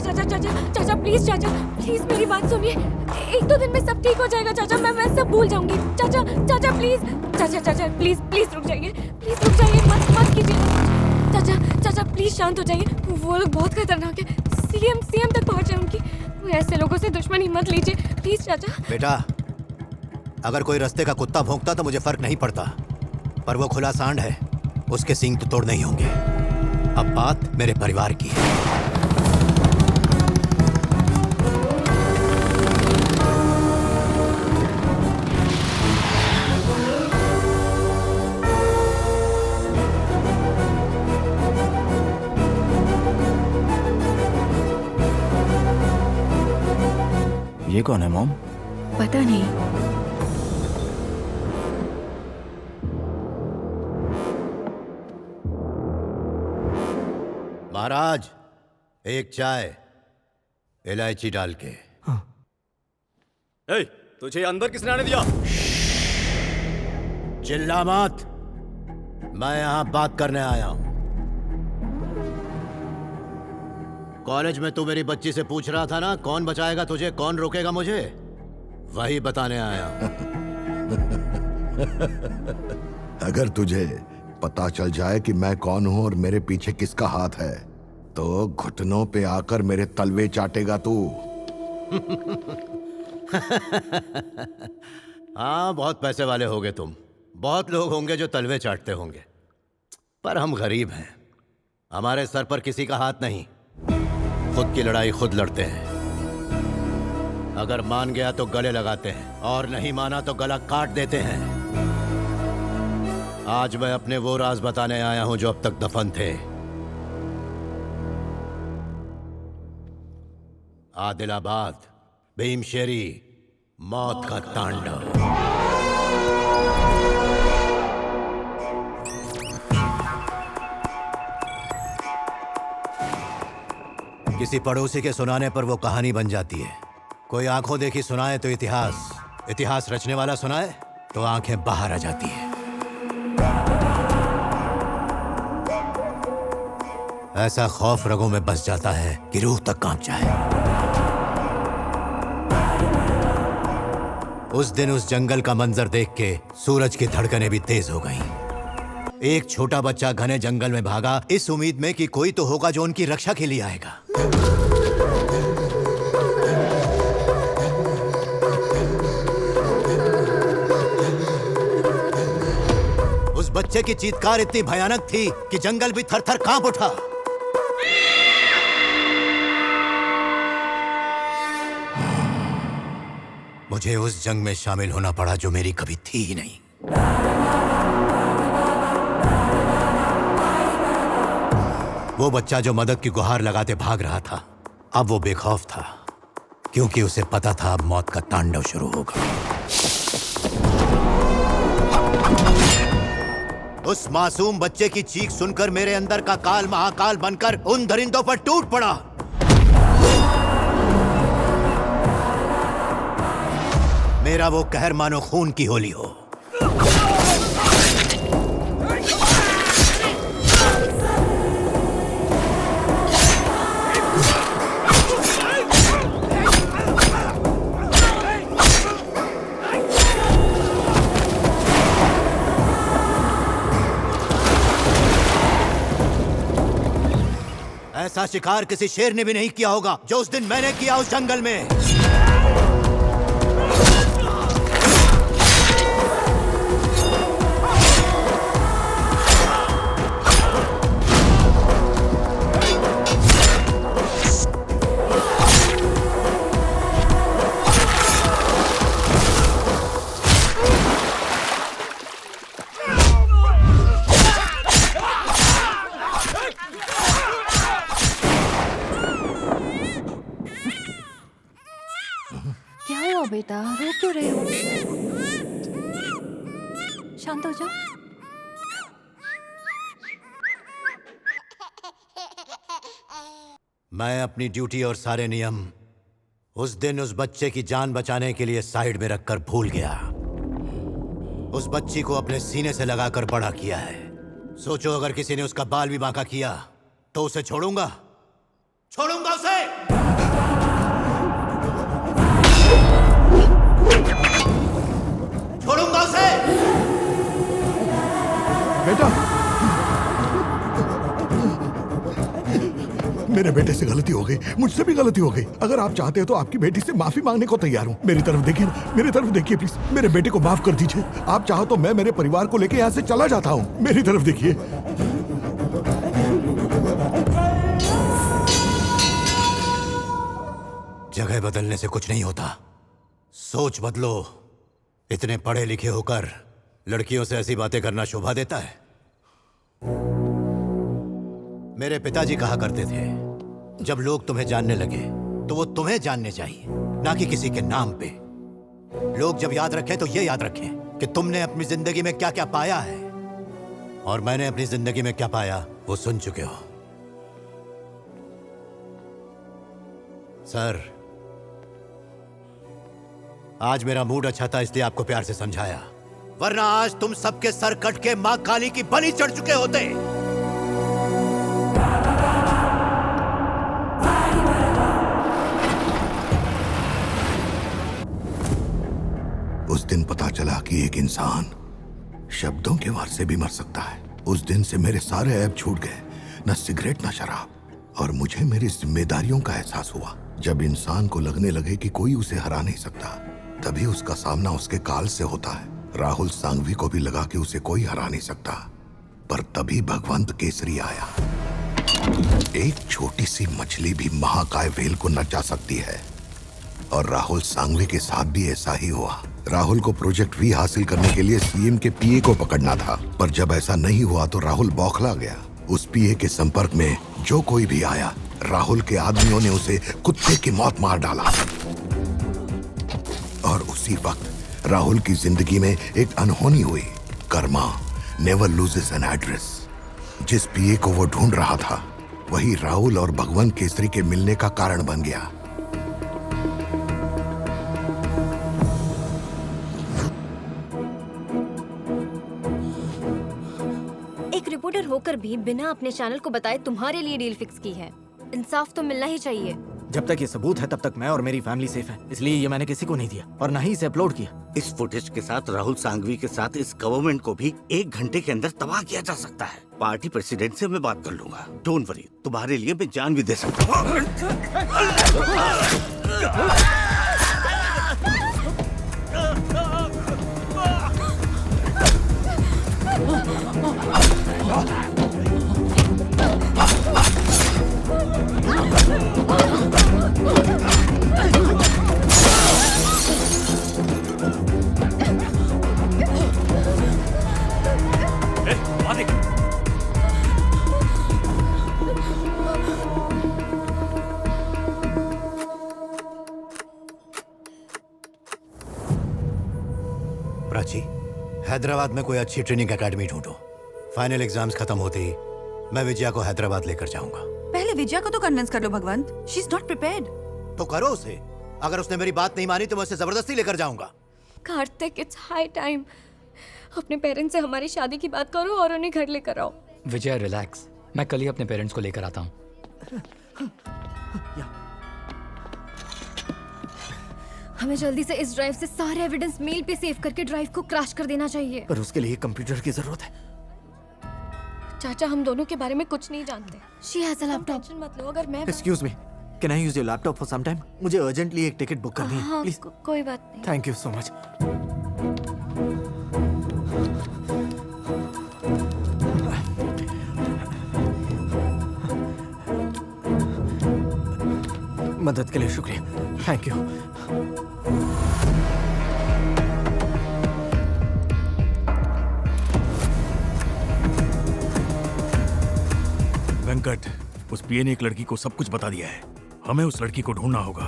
चाचा चाचा चाचा प्लीज मेरी बात सुनिए। 1-2 दिन में सब ठीक हो जाएगा चाचा, मैं सब भूल जाऊंगी। चाचा चाचा प्लीज, चाचा प्लीज रुक जाइए, मत कीजिए। चाचा प्लीज शांत हो जाइए। वो लोग बहुत खतरनाक है। सीएम तक पहुंचे उनकी। ऐसे लोगों से दुश्मनी मत लीजिए प्लीज चाचा। बेटा, अगर कोई रास्ते का कुत्ता भौंकता तो मुझे फर्क नहीं पड़ता, पर वो खुला सांड है, उसके सींग तो तोड़ नहीं होंगे। अब बात मेरे परिवार की है। ये कौन है मॉम? पता नहीं। महाराज, एक चाय इलायची डाल के। ए, तुझे अंदर किसने आने दिया? चिल्ला मत, मैं यहां बात करने आया हूं। कॉलेज में तू मेरी बच्ची से पूछ रहा था ना, कौन बचाएगा तुझे, कौन रोकेगा मुझे? वही बताने आया हूं। अगर तुझे पता चल जाए कि मैं कौन हूं और मेरे पीछे किसका हाथ है, तो घुटनों पे आकर मेरे तलवे चाटेगा तू। हाँ, बहुत पैसे वाले होगे तुम, बहुत लोग होंगे जो तलवे चाटते होंगे, पर हम गरीब हैं। हमारे सर पर किसी का हाथ नहीं, खुद की लड़ाई खुद लड़ते हैं। अगर मान गया तो गले लगाते हैं, और नहीं माना तो गला काट देते हैं। आज मैं अपने वो राज बताने आया हूं जो अब तक दफन थे। आदिलाबाद, भीमशेरी, मौत का तांडव। किसी पड़ोसी के सुनाने पर वो कहानी बन जाती है। कोई आंखों देखी सुनाए तो इतिहास रचने वाला सुनाए तो आंखें बाहर आ जाती है। ऐसा खौफ रगों में बस जाता है कि रूह तक कांप जाए। उस दिन उस जंगल का मंजर देख के सूरज की धड़कनें भी तेज हो गईं। एक छोटा बच्चा घने जंगल में भागा, इस उम्मीद में कि कोई तो होगा जो उनकी रक्षा के लिए आएगा। उस बच्चे की चीत्कार इतनी भयानक थी कि जंगल भी थर-थर कांप उठा। मुझे उस जंग में शामिल होना पड़ा जो मेरी कभी थी ही नहीं। वो बच्चा जो मदद की गुहार लगाते भाग रहा था, अब वो बेखौफ था, क्योंकि उसे पता था अब मौत का तांडव शुरू होगा। उस मासूम बच्चे की चीख सुनकर मेरे अंदर का काल महाकाल बनकर उन दरिंदों पर टूट पड़ा। मेरा वो कहर मानो खून की होली हो। ऐसा शिकार किसी शेर ने भी नहीं किया होगा जो उस दिन मैंने किया उस जंगल में। बेटा, रो क्यों रहे हो? शांत हो जाओ। मैं अपनी ड्यूटी और सारे नियम उस दिन उस बच्चे की जान बचाने के लिए साइड में रखकर भूल गया। उस बच्ची को अपने सीने से लगाकर बड़ा किया है। सोचो, अगर किसी ने उसका बाल भी बांका किया तो उसे छोड़ूंगा उसे। मेरे बेटे से गलती हो गई, मुझसे भी गलती हो गई। अगर आप चाहते हो तो आपकी बेटी से माफी मांगने को तैयार हूँ। मेरी तरफ देखिए ना, मेरी तरफ देखिए प्लीज। मेरे बेटे को माफ कर दीजिए। आप चाहो तो मैं मेरे परिवार को लेके यहाँ से चला जाता हूँ। मेरी तरफ देखिए। जगह बदलने से कुछ नहीं होता, सोच बदलो। इतने पढ़े लिखे होकर लड़कियों से ऐसी बातें करना शोभा देता है? मेरे पिताजी कहा करते थे, जब लोग तुम्हें जानने लगे तो वो तुम्हें जानने चाहिए, ना कि किसी के नाम पे। लोग जब याद रखें तो ये याद रखें कि तुमने अपनी जिंदगी में क्या क्या पाया है, और मैंने अपनी जिंदगी में क्या पाया वो सुन चुके हो। सर, आज मेरा मूड अच्छा था इसलिए आपको प्यार से समझाया, वरना आज तुम सबके सर कट के मां काली की बलि चढ़ चुके होते। उस दिन पता चला कि एक इंसान शब्दों के वार से भी मर सकता है। उस दिन से मेरे सारे ऐब छूट गए, न सिगरेट न शराब, और मुझे मेरी जिम्मेदारियों का एहसास हुआ। जब इंसान को लगने लगे कि कोई उसे हरा नहीं सकता, तभी उसका सामना उसके काल से होता है। राहुल सांघवी को भी लगा कि उसे कोई हरा नहीं सकता, पर तभी भगवंत केसरी आया। एक छोटी सी मछली भी महाकाय व्हेल को नचा सकती है, और राहुल सांघवी के साथ भी ऐसा ही हुआ। राहुल को प्रोजेक्ट वी हासिल करने के लिए सीएम के पीए को पकड़ना था, पर जब ऐसा नहीं हुआ तो राहुल बौखला गया। उस पीए के संपर्क में जो कोई भी आया, राहुल के आदमियों ने उसे कुत्ते की मौत मार डाला। और उसी वक्त राहुल की जिंदगी में एक अनहोनी हुई। Karma never loses an address. जिस पीए को वो ढूंढ रहा था, वही राहुल और भगवंत केसरी के मिलने का कारण बन गया। एक रिपोर्टर होकर भी बिना अपने चैनल को बताए तुम्हारे लिए डील फिक्स की है। इंसाफ तो मिलना ही चाहिए। जब तक ये सबूत है तब तक मैं और मेरी फैमिली सेफ है, इसलिए ये मैंने किसी को नहीं दिया और ना ही इसे अपलोड किया। इस फुटेज के साथ राहुल सांघवी के साथ इस गवर्नमेंट को भी 1 घंटे के अंदर तबाह किया जा सकता है। पार्टी प्रेसिडेंट से मैं बात कर लूंगा। डोंट वरी, तुम्हारे लिए मैं जान भी दे सकता हूँ। प्राची, हैदराबाद में कोई अच्छी ट्रेनिंग एकेडमी ढूंढो। फाइनल एग्जाम्स खत्म होते ही मैं विजया को हैदराबाद लेकर जाऊंगा। पहले विजया को तो कन्विंस कर लो Bhagwant. She is not prepared. तो करो उसे। अगर उसने मेरी बात नहीं मानी तो मैं उसे जबरदस्ती लेकर जाऊंगा। Kartik, it's high time. अपने पेरेंट्स से हमारी शादी की बात करो और उन्हें घर लेकर आओ। विजय रिलैक्स, मैं कल ही अपने पेरेंट्स को लेकर आता हूँ। हमें जल्दी से इस ड्राइव से सारे एविडेंस मेल पे सेव करके ड्राइव को क्रैश कर देना चाहिए। पर उसके लिए कंप्यूटर की जरूरत है। चाचा, हम दोनों के बारे में कुछ नहीं जानते। She has a laptop. Tension मत लो। अगर मैं excuse me, can I use your laptop for some time? मुझे अर्जेंटली एक टिकट बुक करनी है, हाँ, प्लीज। कोई बात नहीं। Thank you so much. मदद के लिए शुक्रिया। Thank you. वेंकट, उस पीए ने एक लड़की को सब कुछ बता दिया है। हमें उस लड़की को ढूंढना होगा।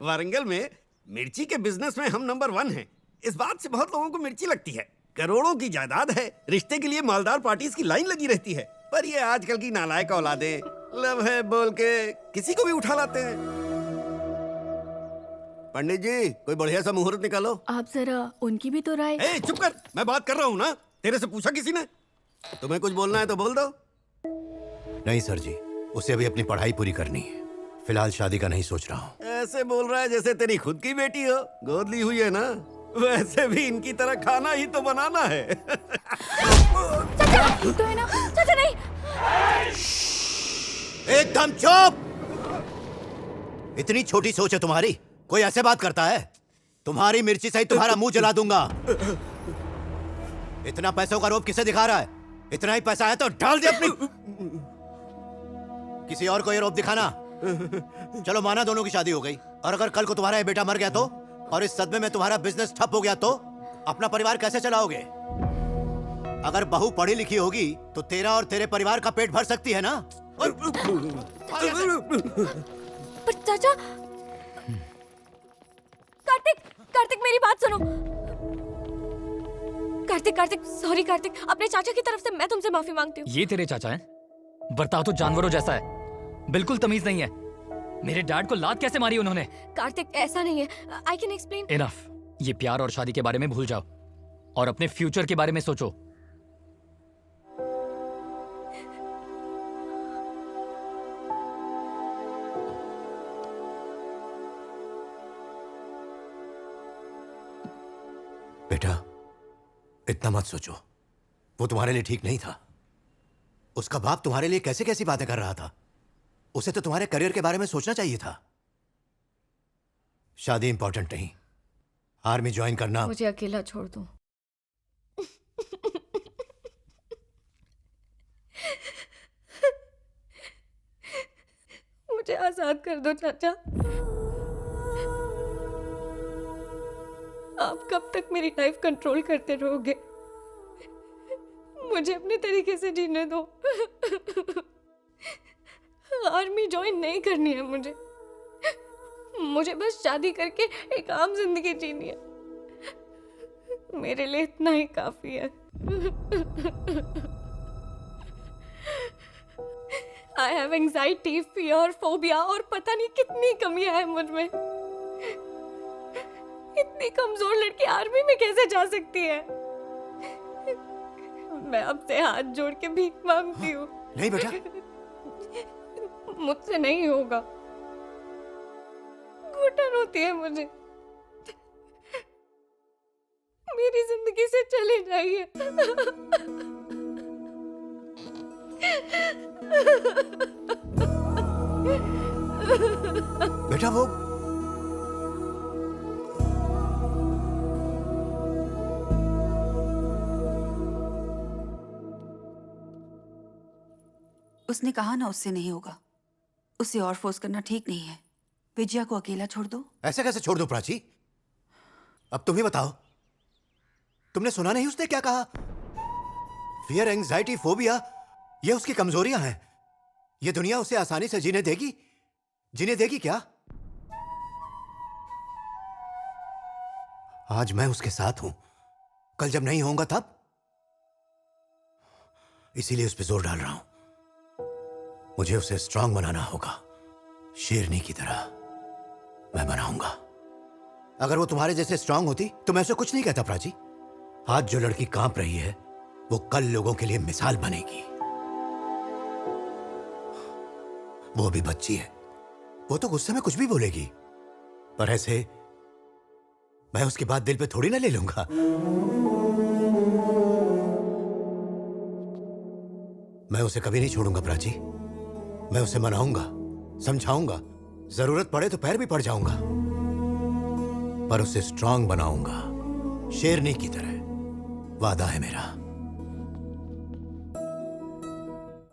वारंगल में मिर्ची के बिजनेस में हम नंबर 1 हैं। इस बात से बहुत लोगों को मिर्ची लगती है। करोड़ों की जायदाद है, रिश्ते के लिए मालदार पार्टीज की लाइन लगी रहती है। पर ये आजकल की नालायक औलादे लव है बोल के किसी को भी उठा लाते हैं। पंडित जी, कोई बढ़िया सा मुहूर्त निकालो। आप जरा उनकी भी तो राय। ए, चुप कर, मैं बात कर रहा हूँ ना। तेरे से पूछा किसी ने? तुम्हें कुछ बोलना है तो बोल दो। नहीं सर जी, उसे अभी अपनी पढ़ाई पूरी करनी है। फिलहाल शादी का नहीं सोच रहा हूँ। ऐसे बोल रहा है जैसे तेरी खुद की बेटी हो। गोद ली हुई है ना। वैसे भी इनकी तरह खाना ही तो बनाना है। चाचा तो है ना चाचा नहीं एकदम चुप। इतनी छोटी सोच है तुम्हारी, कोई ऐसे बात करता है? तुम्हारी मिर्ची से ही तुम्हारा मुंह जला दूंगा। इतना पैसों का रोब किसे दिखा रहा है? इतना ही पैसा है तो डाल दे अपनी। किसी और को ये रोब दिखाना। चलो माना दोनों की शादी हो गई, और अगर कल को तुम्हारा ये बेटा मर गया तो, और इस सदमे में तुम्हारा बिजनेस ठप हो गया तो अपना परिवार कैसे चलाओगे? अगर बहू पढ़ी लिखी होगी तो तेरा और तेरे परिवार का पेट भर सकती है ना? पर चाचा कार्तिक कार्तिक मेरी बात सुनो। कार्तिक कार्तिक सॉरी कार्तिक, अपने चाचा की तरफ से मैं तुमसे माफी मांगती हूँ। ये तेरे चाचा हैं? बर्ताव तो जानवरों जैसा है, बिल्कुल तमीज नहीं है। मेरे डैड को लात कैसे मारी उन्होंने? कार्तिक ऐसा नहीं है, आई कैन एक्सप्लेन। इनफ, ये प्यार और शादी के बारे में भूल जाओ और अपने फ्यूचर के बारे में सोचो। बेटा इतना मत सोचो, वो तुम्हारे लिए ठीक नहीं था। उसका बाप तुम्हारे लिए कैसे कैसी बातें कर रहा था। उसे तो तुम्हारे करियर के बारे में सोचना चाहिए था। शादी इंपॉर्टेंट नहीं, आर्मी ज्वाइन करना। मुझे अकेला छोड़ दो। मुझे आजाद कर दो चाचा। आप कब तक मेरी लाइफ कंट्रोल करते रहोगे? मुझे अपने तरीके से जीने दो। आर्मी ज्वाइन नहीं करनी है मुझे। मुझे बस शादी करके एक आम जिंदगी जीनी है। मेरे लिए इतना ही काफी है। I have anxiety, fear, phobia और पता नहीं कितनी कमियां हैं मुझ में। इतनी कमजोर लड़की आर्मी में कैसे जा सकती है? मैं आपसे हाथ जोड़ के भीख मांगती हूँ। नहीं बेटा, मुझसे नहीं होगा। घुटन होती है मुझे। मेरी जिंदगी से चले जाइए। बेटा वो उसने कहा ना उससे नहीं होगा। उसे और फोर्स करना ठीक नहीं है। विजया को अकेला छोड़ दो। ऐसे कैसे छोड़ दो प्राची? अब तुम ही बताओ, तुमने सुना नहीं उसने क्या कहा? फियर, एंजाइटी, फोबिया ये उसकी कमजोरियां हैं। ये दुनिया उसे आसानी से जीने देगी? जीने देगी क्या? आज मैं उसके साथ हूं, कल जब नहीं होऊंगा तब? इसीलिए उस पर जोर डाल रहा हूं। मुझे उसे स्ट्रांग बनाना होगा, शेरनी की तरह मैं बनाऊंगा। अगर वो तुम्हारे जैसे स्ट्रांग होती तो मैं उसे कुछ नहीं कहता प्राची। आज जो लड़की कांप रही है वो कल लोगों के लिए मिसाल बनेगी। वो भी बच्ची है, वो तो गुस्से में कुछ भी बोलेगी, पर ऐसे मैं उसकी बात दिल पे थोड़ी ना ले लूंगा। मैं उसे कभी नहीं छोड़ूंगा प्राची। मैं उसे मनाऊंगा, समझाऊंगा, जरूरत पड़े तो पैर भी पड़ जाऊंगा, पर उसे स्ट्रांग बनाऊंगा, शेरनी की तरह। वादा है मेरा।